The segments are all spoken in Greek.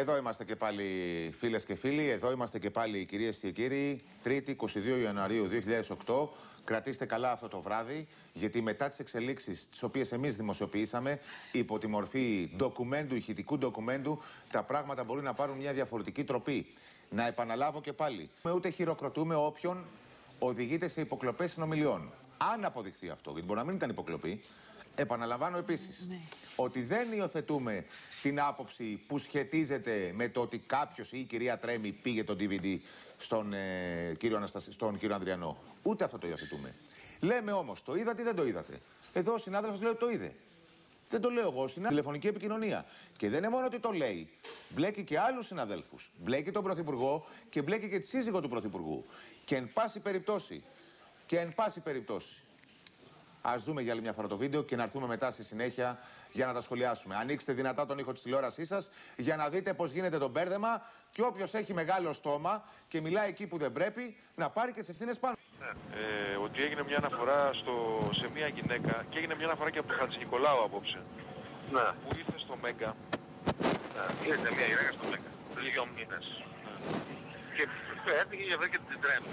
Εδώ είμαστε και πάλι, φίλες και φίλοι. Εδώ είμαστε και πάλι, κυρίες και κύριοι. Τρίτη, 22 Ιανουαρίου 2008. Κρατήστε καλά αυτό το βράδυ, γιατί μετά τις εξελίξεις τις οποίες εμείς δημοσιοποιήσαμε, υπό τη μορφή ντοκουμέντου, ηχητικού ντοκουμέντου, τα πράγματα μπορεί να πάρουν μια διαφορετική τροπή. Να επαναλάβω και πάλι. Ούτε χειροκροτούμε όποιον οδηγείται σε υποκλοπές συνομιλιών. Αν αποδειχθεί αυτό, γιατί μπορεί να μην ήταν υποκλοπή. Επαναλαμβάνω επίσης ότι δεν υιοθετούμε την άποψη που σχετίζεται με το ότι κάποιος ή η κυρία Τρέμι πήγε το DVD στον κύριο Ανδριανό. Ούτε αυτό το υιοθετούμε. Λέμε όμως, το είδατε ή δεν το είδατε? Εδώ ο συνάδελφος λέει ότι το είδε. Δεν το λέω εγώ, τηλεφωνική επικοινωνία. Και δεν είναι μόνο ότι το λέει. Μπλέκει και άλλους συναδέλφους. Μπλέκει τον Πρωθυπουργό και μπλέκει και τη σύζυγο του Πρωθυπουργού. Και εν πάση περιπτώσει. Ας δούμε για άλλη μια φορά το βίντεο και να έρθουμε μετά στη συνέχεια για να τα σχολιάσουμε. Ανοίξτε δυνατά τον ήχο της τηλεόρασής σας για να δείτε πώς γίνεται το μπέρδεμα και όποιος έχει μεγάλο στόμα και μιλάει εκεί που δεν πρέπει να πάρει και τις ευθύνες πάνω. Ότι έγινε μια αναφορά σε μια γυναίκα και έγινε μια αναφορά και από τον Χατζηνικολάου απόψε. Ναι. Που ήρθε στο Μέγκα. Ναι. Ήρθε μια γυναίκα στο Μέγκα. Πριν 2 μήνες. Ναι. Και έφυγε και βρήκε την Τρέμι.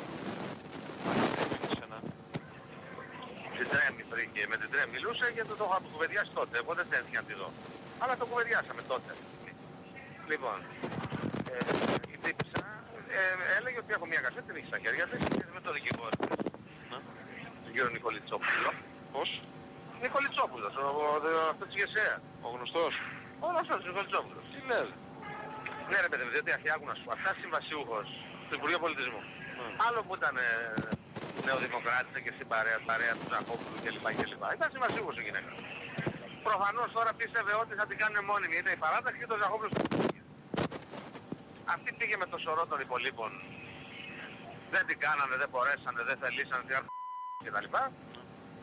Την Τρέμι βρήκε, με την Τρέμι μιλούσε γιατί το είχα κουβεντιάσει τότε. Εγώ δεν θέλησα να τη δω. Αλλά το κουβεντιάσαμε τότε. Λοιπόν, η τύπησα έλεγε ότι έχω μια κασέτη, την είχε στα χέρια της και με το δικηγόρο της. Τον κύριο Νικολιτσόπουλο. Πώς? Νικολιτσόπουλος, αυτό της ΓΕΣΕΑ. Ο γνωστός. Ο γνωστός Νικολιτσόπουλος. Τι λέει? Ναι ρε παιδί μου, διότι αρχιάκουνα σου. Αυτά συμβασιούχος του Υπουργείου Πολιτισμού. Άλλο που ήταν νεοδημοκράτησα και στην παρέα του Ζαχόπουλου κλπ. Ήταν συμβασίουχος η γυναίκα. Προφανώς τώρα πίστευε ότι θα την κάνουν μόνιμη. Ήταν η παράταξη και το Ζαχόπουλο. Αυτή πήγε με το σωρό των υπολείπων. Δεν την κάνανε, δεν μπορέσανε, δεν θελήσανε κτλ.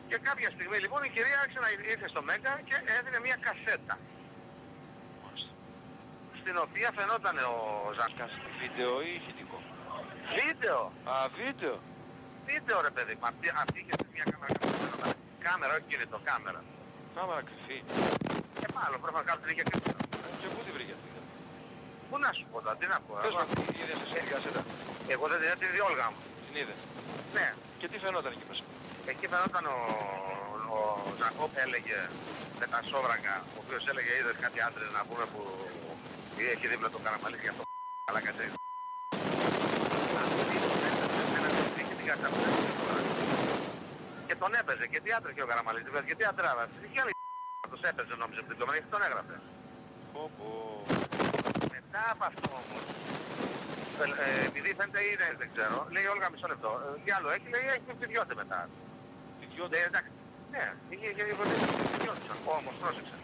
Και κάποια στιγμή λοιπόν η κυρία άρχισε να ήρθε στο Μέγκα και έδινε μια κασέτα. Στην οποία φαινόταν ο Ζάκας. Βίντεο ή ηχητικό? Βίντεο! Α, βίντεο! Βίντεο ρε παιδί μου, αυτή είχε μια κάμερα. Κάμερα, όχι κινητό, κάμερα. Κάμερα κρυφή. Και μάλλον πρέπει να κάνω την είχε κρυφή. Και πού τη βρήκε αυτή? Πού να σου πω τώρα, τι να πω. Πες μου, τι είδες εσύ την κασέτα? Εγώ δεν την είδα, τη διόλγα μου. Την είδε? Ναι. Και τι φαινόταν εκεί μέσα? Εκεί φαινόταν ο Ζακόπ έλεγε με τα σόβρακα, ο οποίος έλεγε είδες κάτι άντρες να πούμε που έχει δίπλα το Καραμαλή για το αλλά κάτι. Και τον έπαιζε και τι άντρε ο Καραμαλής, και τι άντραβας. Και άλλη τους έπαιζε νόμιζε από την κομμένα και τον έγραφε. Μετά από αυτό όμως, επειδή φαίνεται είναι, δεν ξέρω, λέει Όλγα μισό λεπτό, τι άλλο έχει, λέει έχει πιδιώτε μετά. Πιδιώτε? Εντάξει, ναι, είχε πιδιώτησαν, όμως πρόσεξε.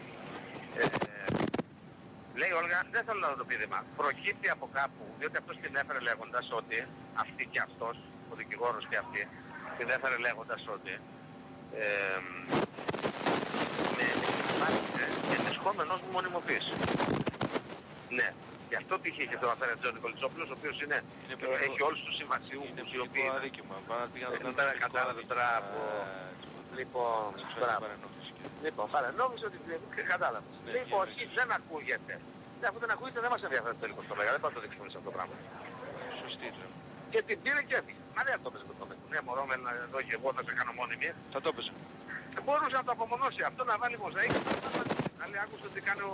Λέει Όλγα, δεν θέλω να το πει δήμα, προκύπτει από κάπου, διότι αυτός την έφερε λέγοντας ότι, αυτή και αυτός, ο δικηγόρος και αυτή, την έφερε λέγοντας ότι με ενισχόμενος μου μονιμοποίηση. Ναι. Γι' αυτό τύχε και το αφαίρετζε ο Νικολιτσόπουλος, ο οποίος έχει όλους τους συμβασιούχους οι οποίοι είναι κατάλαβε τώρα από... Λοιπόν, παρενόχληση ότι κατάλαβες. Λοιπόν, όχι, δεν ακούγεται. Αφού δεν ακούγεται δεν μας ενδιαφέρει το τελικό στο Μέγα, δεν πάμε να το δείξουμε σε αυτό το πράγμα. Σωστή. Και την πήρε και έφυγε. Μα δεν το έπαιζε το Μέγα. Ναι, μωρό με εδώ και εγώ θα σε κάνω μόνιμη. Θα το έπαιζε. Μπορούσε να το απομονώσει αυτό, να βάλει μοζαΐκα. Να λέει άκουσε ότι κάνω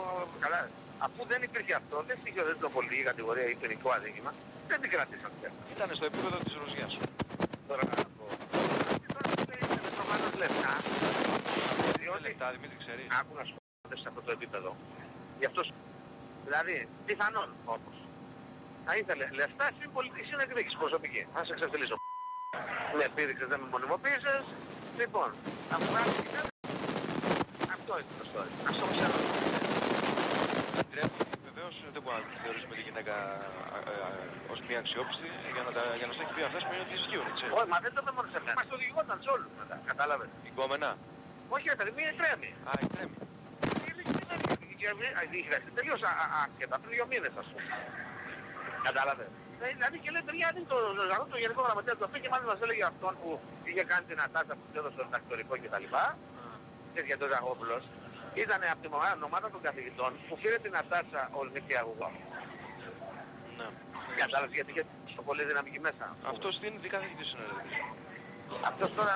καλά. Αφού δεν υπήρχε αυτό, δεν στοιχειώδε το πολιτική κατηγορία ή ποινικό αδίκημα, δεν την κρατήσαν πια. Ήταν στο επίπεδο της Ρωσιάς. Τώρα να πω. Και τώρα είναι προφανώς λεφτά. Λεφτά, Δημήτρη, ξέρεις. Άκου να σου πω σε αυτό το επίπεδο. Γι' αυτό δηλαδή, πιθανόν όπως. Θα ήθελε λεφτά στην πολιτική συνεκδίκηση προσωπική. Θα σε εξευτελίσω. Με επίδειξες, δεν με μονιμοποίησες. Λοιπόν, αφού αυτό είναι το story. Ας το ξέρω. Βεβαίως δεν μπορούμε να τη θεωρήσουμε τη γυναίκα ως μια αξιόπιστη για να σου έχει πει αυτές που είναι ότι ισχύουν, έτσι. Όχι, μα δεν το είπε μόνο σε μένα. Μας το οδηγόταν σε όλους μετά, κατάλαβες. Η κόμενα. Όχι ρε παιδί, μία Τρέμι. Α, η Τρέμι. Είχε τελείως άσχετα, πριν 2 μήνες ας πούμε. Κατάλαβες. Δηλαδή και λέει παιδιά είναι το γενικό γραμματέα του αυτό και μάλιστα μας έλεγε αυτόν που είχε κάνει την ατάσα που του έδωσε στο διδακτορικό κτλ. Και για τον Ζαχόπουλος. Ήταν από την ομάδα των καθηγητών που πήρε την ατάσα Ολυμπιακού. Κατάλαβες γιατί είχε τόσο πολύ δυναμική μέσα. Αυτό στην ειδικά δεν έχει συνεργασία. Αυτός τώρα...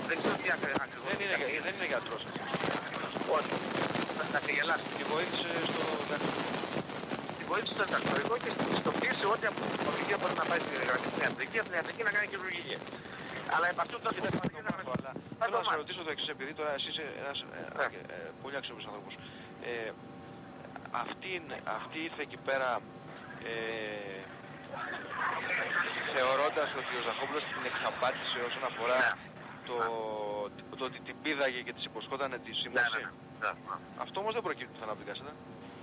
Δεν ξέρω τι ακριβώς. Δεν είναι γιατρός. Όχι. Θα σε γελάσει. Και βοήθησε στο δακτυλικό. Τη βοήθησε στο δακτυλικό και στην πιστοποίηση ότι από την οδηγία μπορεί να πάει στην ιατρική, από την ιατρική να κάνει χειρουργική. Αλλά επ' αυτού τώρα δεν θέλω να σε ρωτήσω το εξής, επειδή τώρα εσύ είσαι ένας πολύ αξιόπιστος άνθρωπος. Αυτή ήρθε εκεί πέρα θεωρώντας ότι ο Ζαχόπουλος την εξαπάτησε όσον αφορά το ότι την πήδαγε και της υποσχότανε τη σύμβαση. Ναι. Αυτό όμως δεν προκύπτει πουθενά από την κασέτα.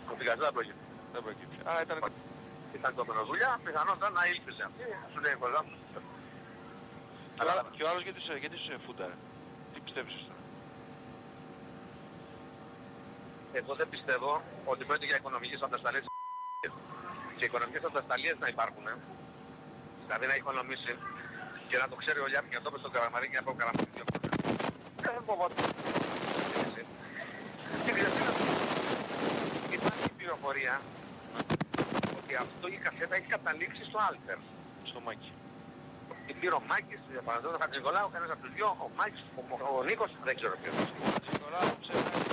Από την κασέτα προκύπτει. Δεν προκύπτει. Άρα ήταν κοπενοδουλειά, πιθανόταν να ήλπιζε αυτή. Σου λέει κολλά μου. Και ο άλλος γιατί σε φούνταρε. Τι πιστεύεις εσύ τώρα? Εγώ δεν πιστεύω ότι πρόκειται για οικονομικές ατασταλίες και οικονομικές ατασταλίες να υπάρχουν. Δηλαδή να οικονομήσει και να το ξέρει ο Λιάπη και να το πει στον Καραμαρίνη και να πω Καραμαρίνη δύο χρόνια. Δεν φοβόταν. Και δηλαδή υπάρχει πληροφορία ότι αυτό η κασέτα έχει καταλήξει στο Άλτερ. Στο Μάκη. Την πήρε ο Μάκης, παραδείγματος ο Χατζηνικολάου, κανένας από τους δυο, ο Μάκης, ο Νίκος, δεν ξέρω ποιος. Ο Χατζηνικολάου ξέρει να είναι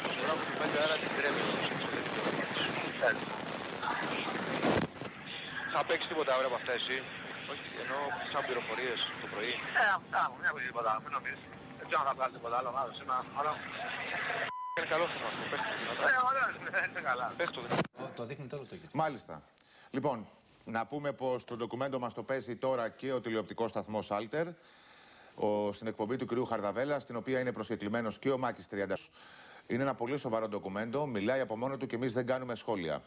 ο Σουράκος του 5 άρα την τρέμει. Θα παίξεις τίποτα αύριο από αυτά εσύ? Όχι, ενώ σαν πληροφορίες το πρωί. Αυτά μου, δεν έχω τίποτα άλλο, μην νομίζεις. Δεν ξέρω αν θα βγάλει τίποτα άλλο, άλλο σήμερα, άλλο. Είναι καλό θέμα αυτό, παίχτω. Ωραίο, είναι καλά. Παίχτω. Το δείχνει τώρα το εκεί. Μάλιστα. Λοιπόν, να πούμε πως το ντοκουμέντο μας το παίζει τώρα και ο τηλεοπτικός σταθμός Alter, στην εκπομπή του κυρίου Χαρδαβέλα, στην οποία είναι προσκεκλημένος και ο Μάκης Τριανταφύλου. Είναι ένα πολύ σοβαρό ντοκουμέντο, μιλάει από μόνο του και εμείς δεν κάνουμε σχόλια.